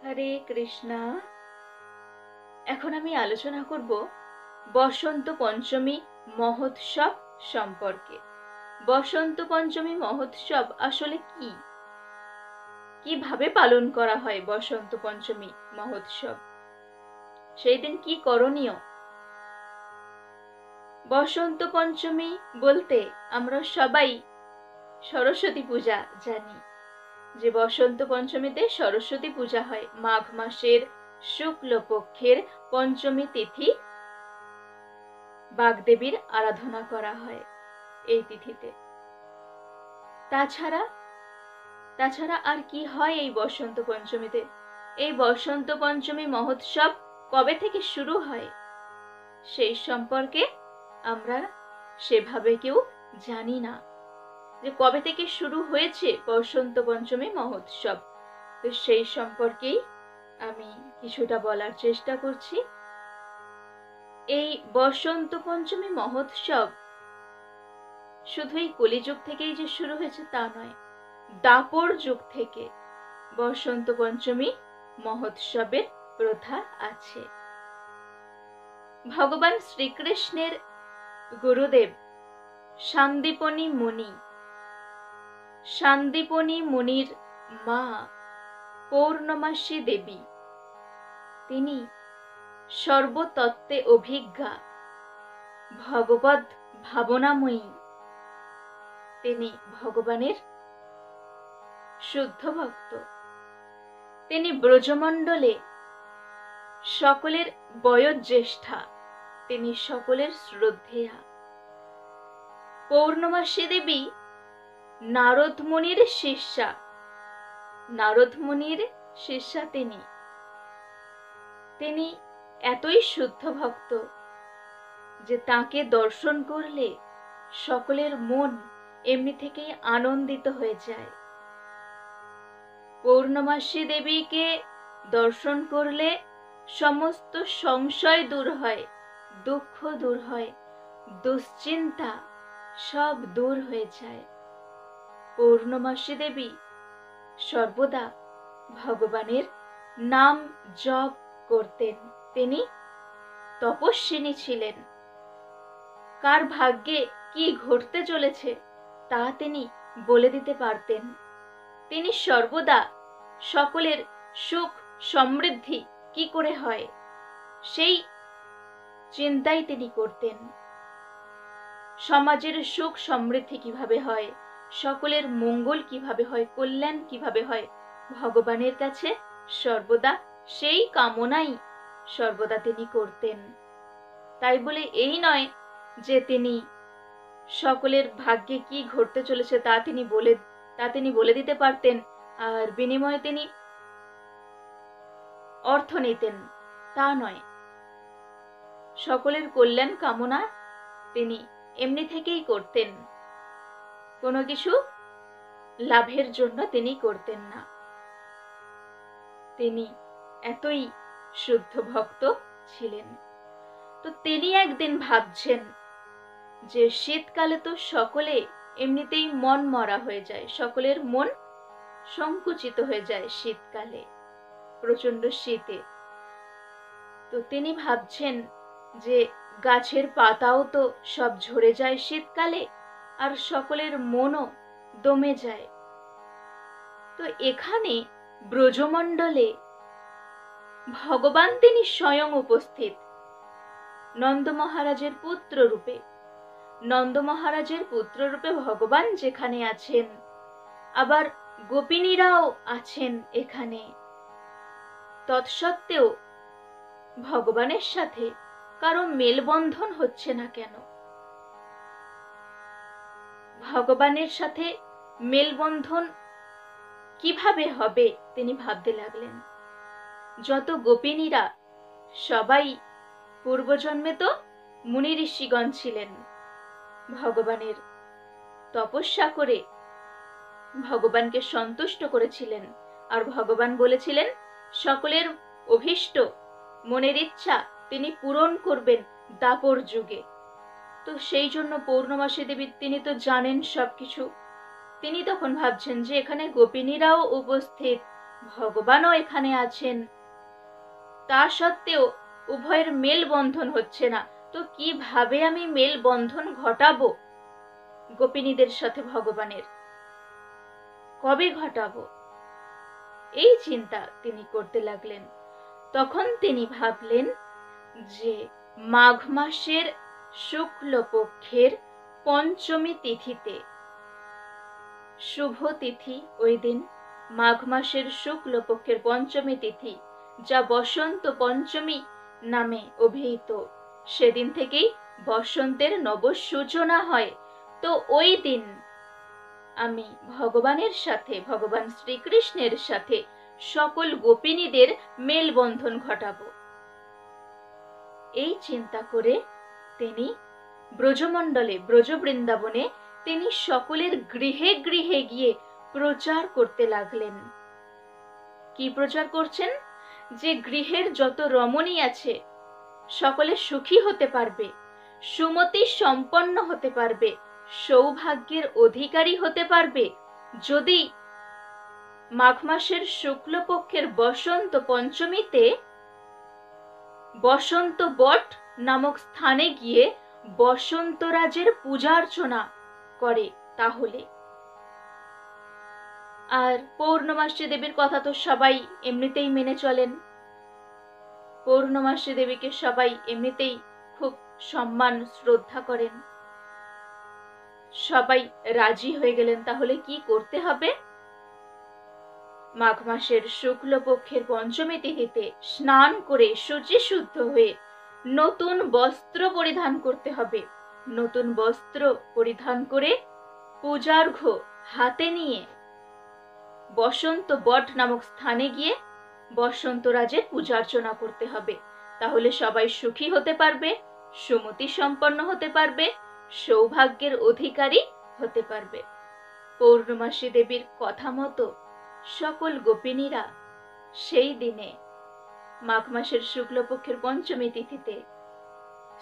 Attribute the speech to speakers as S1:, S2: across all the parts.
S1: হরে কৃষ্ণা। এখন আমি আলোচনা করব বসন্ত পঞ্চমী মহোৎসব সম্পর্কে। বসন্ত পঞ্চমী মহোৎসব আসলে কি, কিভাবে পালন করা হয় বসন্ত পঞ্চমী মহোৎসব, সেই দিন কি করণীয়। বসন্ত পঞ্চমী বলতে আমরা সবাই সরস্বতী পূজা জানি, যে বসন্ত পঞ্চমীতে সরস্বতী পূজা হয়। মাঘ মাসের শুক্লপক্ষের পঞ্চমী তিথি বাগদেবীর আরাধনা করা হয় এই তিথিতে। তাছাড়া আর কি হয় এই বসন্ত পঞ্চমীতে? এই বসন্ত পঞ্চমী মহোৎসব কবে থেকে শুরু হয় সেই সম্পর্কে আমরা সেভাবে কেউ জানি না, যে কবে থেকে শুরু হয়েছে বসন্ত পঞ্চমী মহোৎসব। তো সেই সম্পর্কেই আমি কিছুটা বলার চেষ্টা করছি। এই বসন্ত পঞ্চমী মহোৎসব শুধুই কলিযুগ থেকেই যে শুরু হয়েছে তা নয়, দাপর যুগ থেকে বসন্ত পঞ্চমী মহোৎসবের প্রথা আছে। ভগবান শ্রীকৃষ্ণের গুরুদেব সান্দীপনী মুনির মা পৌর্ণমাসী দেবী, তিনি সর্বতত্ত্বে অভিজ্ঞা, ভগবদ ভাবনাময়ী, তিনি ভগবানের শুদ্ধ ভক্ত। তিনি ব্রজমণ্ডলে সকলের বয়োজ্যেষ্ঠা, তিনি সকলের শ্রদ্ধেয়া। পৌর্ণমাসী দেবী নারদ মুনির শিষ্যা তিনি এতই শুদ্ধ ভক্ত যে তাকে দর্শন করলে সকলের মন এমনি থেকেই আনন্দিত হয়ে যায়। পৌর্ণমাসী দেবীকে দর্শন করলে সমস্ত সংশয় দূর হয়, দুঃখ দূর হয়, দুশ্চিন্তা সব দূর হয়ে যায়। পৌর্ণমাসী দেবী সর্বদা ভগবানের নাম জপ করতেন, তিনি তপস্বিনী ছিলেন। কার ভাগ্যে কি ঘটতে চলেছে তা তিনি বলে দিতে পারতেন। তিনি সর্বদা সকলের সুখ সমৃদ্ধি কি করে হয় সেই চিন্তাই তিনি করতেন। সমাজের সুখ সমৃদ্ধি কিভাবে হয়, সকলের মঙ্গল কিভাবে হয়, কল্যাণ কিভাবে হয়, ভগবানের কাছে সর্বদা সেই কামনাই সর্বদা তিনি করতেন। তাই বলে এই নয় যে তিনি সকলের ভাগ্যে কি ঘটতে চলেছে তা তিনি বলে দিতে পারতেন আর বিনিময়ে তিনি অর্থ নিতেন, তা নয়। সকলের কল্যাণ কামনা তিনি এমনি থেকেই করতেন, কোনো কিছু লাভের জন্য তিনি করতেন না। তিনি এতই শুদ্ধ ভক্ত ছিলেন। তো তিনি একদিন ভাবছেন যে শীতকালে তো সকলে এমনিতেই মন মরা হয়ে যায়, সকলের মন সংকুচিত হয়ে যায় শীতকালে, প্রচন্ড শীতে। তো তিনি ভাবছেন যে গাছের পাতাও তো সব ঝরে যায় শীতকালে, আর সকলের মনও দমে যায়। তো এখানে ব্রজমণ্ডলে ভগবান তিনি স্বয়ং উপস্থিত, নন্দ মহারাজের পুত্র রূপে ভগবান যেখানে আছেন, আবার গোপিনীরাও আছেন এখানে। তৎসত্ত্বেও ভগবানের সাথে কারো মেলবন্ধন হচ্ছে না কেন? ভগবানের সাথে মেলবন্ধন কিভাবে হবে তিনি ভাবতে লাগলেন। যত গোপিনীরা সবাই পূর্বজন্মে তো মুনি ঋষিগণ ছিলেন, ভগবানের তপস্যা করে ভগবানকে সন্তুষ্ট করেছিলেন, আর ভগবান বলেছিলেন সকলের অভীষ্ট মনের ইচ্ছা তিনি পূরণ করবেন দাপর যুগে। তো সেই জন্য পৌর্ণমাসী দেবী তিনি তো জানেন সবকিছু। তিনি তখন ভাবছেন যে এখানে গোপিনীরাও উপস্থিত, ভগবানও এখানে আছেন, তা সত্ত্বেও উভয়ের মেলবন্ধন হচ্ছে না। তো কিভাবে আমি মেলবন্ধন ঘটাবো গোপিনীদের সাথে ভগবানের, কবে ঘটাবো, এই চিন্তা তিনি করতে লাগলেন। তখন তিনি ভাবলেন যে মাঘ মাসের শুক্লপক্ষের পঞ্চমী তিথিতে, শুভ তিথি ওই দিন, মাঘ মাসের শুক্লপক্ষের পঞ্চমী তিথি, যা বসন্ত পঞ্চমী নামে অভিহিত, সেদিন থেকেই বসন্তের নব সূচনা হয়। তো ওই দিন আমি ভগবানের সাথে, ভগবান শ্রীকৃষ্ণের সাথে সকল গোপিনীদের মেলবন্ধন ঘটাবো। এই চিন্তা করে তিনি ব্রজমণ্ডলে, ব্রজবৃন্দাবনে তিনি সকলের গৃহে গৃহে গিয়ে প্রচার করতে লাগলেন। কি প্রচার করছেন? যে গৃহের যত রমণী আছে সকলে সুখী হতে পারবে, সুমতি সম্পন্ন হতে পারবে, সৌভাগ্যের অধিকারী হতে পারবে যদি মাঘ মাসের শুক্লপক্ষের বসন্ত পঞ্চমীতে বসন্ত বট নামক স্থানে গিয়ে বসন্তরাজের পূজার্চনা করে। তাহলে আর পৌর্ণমাসী দেবীর কথা তো সবাই এমনিতেই মেনে চলেন, পৌর্ণমাসী দেবীকে সবাই এমনিতেই খুব সম্মান শ্রদ্ধা করেন, সবাই রাজি হয়ে গেলেন। তাহলে কি করতে হবে? মাঘ মাসের শুক্লপক্ষের পঞ্চমী তিথিতে স্নান করে শুচি শুদ্ধ হয়ে নতুন বস্ত্র পরিধান করতে হবে। নতুন বস্ত্র পরিধান করে পূজার্ঘ্য হাতে নিয়ে বসন্ত বট নামক স্থানে গিয়ে বসন্তরাজের পূজার্চনা করতে হবে। তাহলে সবাই সুখী হতে পারবে, সুমতি সম্পন্ন হতে পারবে, সৌভাগ্যের অধিকারী হতে পারবে। পৌর্ণমাসী দেবীর কথা মতো সকল গোপিনীরা সেই দিনে মাঘ মাসের শুক্লপক্ষের পঞ্চমী তিথিতে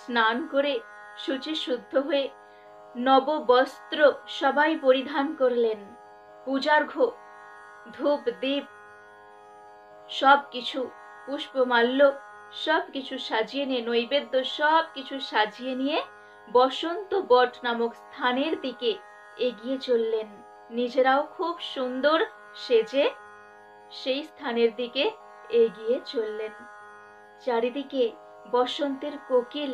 S1: স্নান করে শুচি শুদ্ধ হয়ে নব বস্ত্র সবাই পরিধান করলেন। পূজার্ঘ্য ধূপ দীপ সবকিছু, পুষ্পমাল্য সবকিছু সাজিয়ে নিয়ে, নৈবেদ্য সবকিছু সাজিয়ে নিয়ে বসন্ত বট নামক স্থানের দিকে এগিয়ে চললেন। নিজেরাও খুব সুন্দর সেজে সেই স্থানের দিকে এগিয়ে চললেন। চারিদিকে বসন্তের কোকিল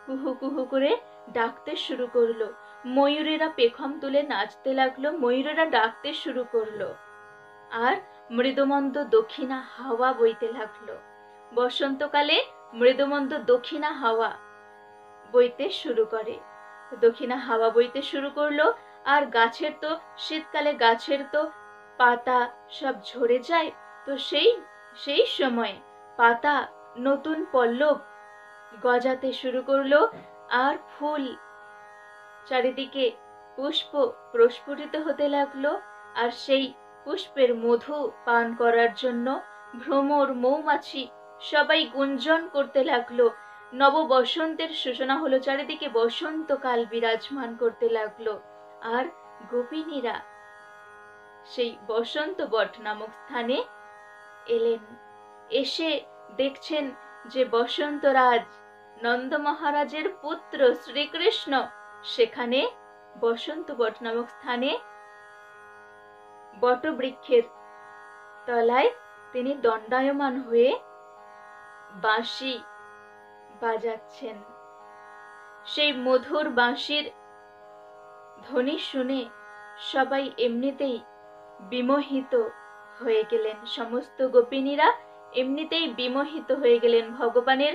S1: কুহু কুহু করে ডাকতে শুরু করলো, ময়ূরেরা পেখম তুলে নাচতে লাগলো, ময়ূরেরা ডাকতে শুরু করলো, আর মৃদুমন্দ দক্ষিণা হাওয়া বইতে লাগলো। বসন্তকালে মৃদুমন্দ দক্ষিণা হাওয়া বইতে শুরু করে, দক্ষিণা হাওয়া বইতে শুরু করলো। আর গাছের তো শীতকালে গাছের তো পাতা সব ঝরে যায়, তো সেই সময় পাতা নতুন পল্লব গজাতে শুরু করলো, আর ফুল চারিদিকে পুষ্প প্রস্ফুটিত হতে লাগলো। আর সেই পুষ্পের মধু পান করার জন্য ভ্রমর, মৌমাছি সবাই গুঞ্জন করতে লাগলো। নব বসন্তের সূচনা হলো, চারিদিকে বসন্তকাল বিরাজমান করতে লাগলো। আর গোপিনীরা সেই বসন্ত বট নামক স্থানে এলেন। এসে দেখছেন যে বসন্তরাজ নন্দ মহারাজের পুত্র শ্রীকৃষ্ণ সেখানে বসন্ত বট নামক স্থানে বটবৃক্ষের তলায় তিনি দণ্ডায়মান হয়ে বাঁশি বাজাচ্ছেন। সেই মধুর বাঁশির ধ্বনি শুনে সবাই এমনিতেই বিমোহিত হয়ে গেলেন, সমস্ত গোপিনীরা এমনিতেই বিমোহিত হয়ে গেলেন। ভগবানের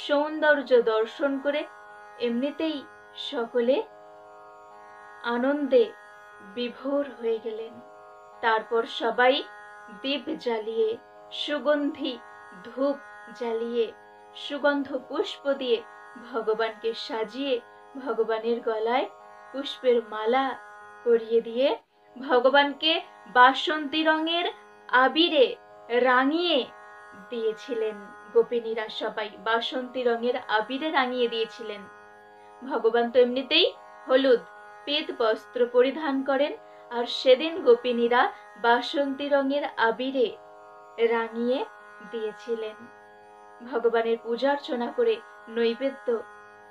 S1: সৌন্দর্য দর্শন করে এমনিতেই সকলে আনন্দে বিভোর হয়ে গেলেন। তারপর সবাই দীপ জ্বালিয়ে, সুগন্ধি ধূপ জ্বালিয়ে, সুগন্ধ পুষ্প দিয়ে ভগবানকে সাজিয়ে, ভগবানের গলায় পুষ্পের মালা পরিয়ে দিয়ে, ভগবানকে বাসন্তী রঙের আবিরে রাঙিয়ে দিয়েছিলেন। গোপিনীরা সবাই বাসন্তী রঙের আবিরে রাঙিয়ে দিয়েছিলেন। ভগবান তো এমনিতেই হলুদ পীত বস্ত্র পরিধান করেন, আর সেদিন গোপিনীরা বাসন্তী রঙের আবিরে রাঙিয়ে দিয়েছিলেন। ভগবানের পূজা অর্চনা করে নৈবেদ্য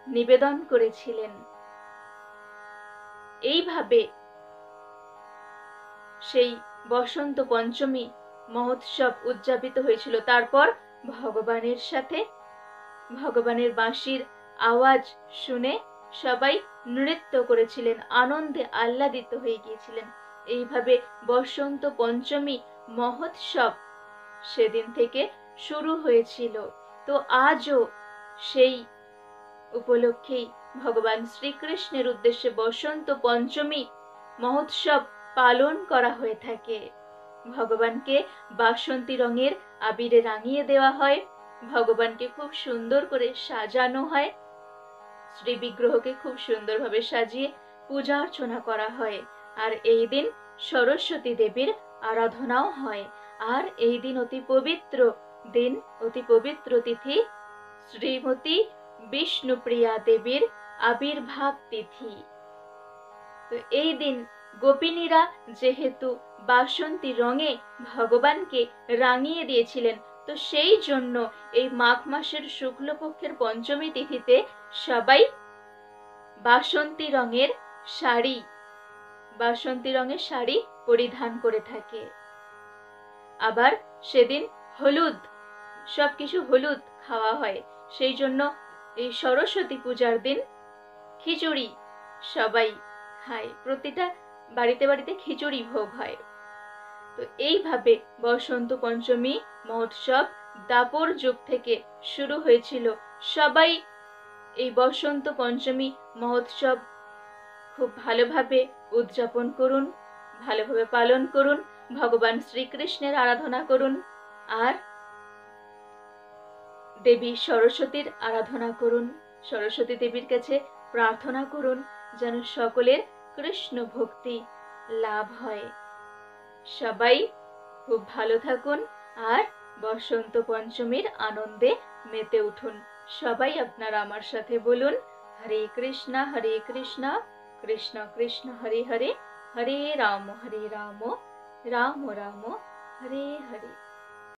S1: নিবেদন করেছিলেন। এইভাবে সেই বসন্ত পঞ্চমী মহোৎসব উদযাপিত হয়েছিল। তারপর ভগবানের সাথে ভগবানের বাঁশির আওয়াজ শুনে সবাই নৃত্য করেছিলেন, আনন্দে আহ্লাদিত হয়ে গিয়েছিলেন। এইভাবে বসন্ত পঞ্চমী মহোৎসব সেদিন থেকে শুরু হয়েছিল। তো আজও সেই উপলক্ষেই ভগবান শ্রীকৃষ্ণের উদ্দেশ্যে বসন্ত পঞ্চমী মহোৎসব পালন করা হয়ে থাকে। ভগবানকে বাসন্তী রঙের আবিরে রাঙিয়ে দেওয়া হয়, ভগবানকে খুব সুন্দর করে সাজানো হয়, শ্রী বিগ্রহকে খুব সুন্দরভাবে সাজিয়ে পূজা অর্চনা করা হয়। আর এই দিন সরস্বতী দেবীর আরাধনাও হয়। আর এই দিন অতি পবিত্র দিন, অতি পবিত্র তিথি, শ্রীমতী বিষ্ণুপ্রিয়া দেবীর আবির্ভাব তিথি। তো এই দিন গোপিনীরা যেহেতু বাসন্তী রঙে ভগবানকে রাঙিয়ে দিয়েছিলেন, তো সেই জন্য এই মাঘ মাসের শুক্লপক্ষের পঞ্চমী তিথিতে সবাই বাসন্তী রঙের শাড়ি পরিধান করে থাকে। আবার সেদিন হলুদ, সবকিছু হলুদ খাওয়া হয়। সেই জন্য এই সরস্বতী পূজার দিন খিচুড়ি সবাই খায়, প্রতিটা বাড়িতে বাড়িতে খিচুড়ি ভোগ হয়। তো এইভাবে বসন্ত পঞ্চমী মহোৎসব দাপর যুগ থেকে শুরু হয়েছিল। সবাই এই বসন্ত পঞ্চমী মহোৎসব খুব ভালোভাবে উদযাপন করুন, ভালোভাবে পালন করুন, ভগবান শ্রীকৃষ্ণের আরাধনা করুন, আর দেবী সরস্বতীর আরাধনা করুন। সরস্বতী দেবীর কাছে প্রার্থনা করুন যেন সকলের কৃষ্ণ ভক্তি লাভ হয়। সবাই খুব ভালো থাকুন আর বসন্ত পঞ্চমীর আনন্দে মেতে উঠুন। সবাই আপনারা আমার সাথে বলুন, হরে কৃষ্ণ কৃষ্ণ কৃষ্ণ হরে হরে, হরে রাম রাম রাম হরে হরে।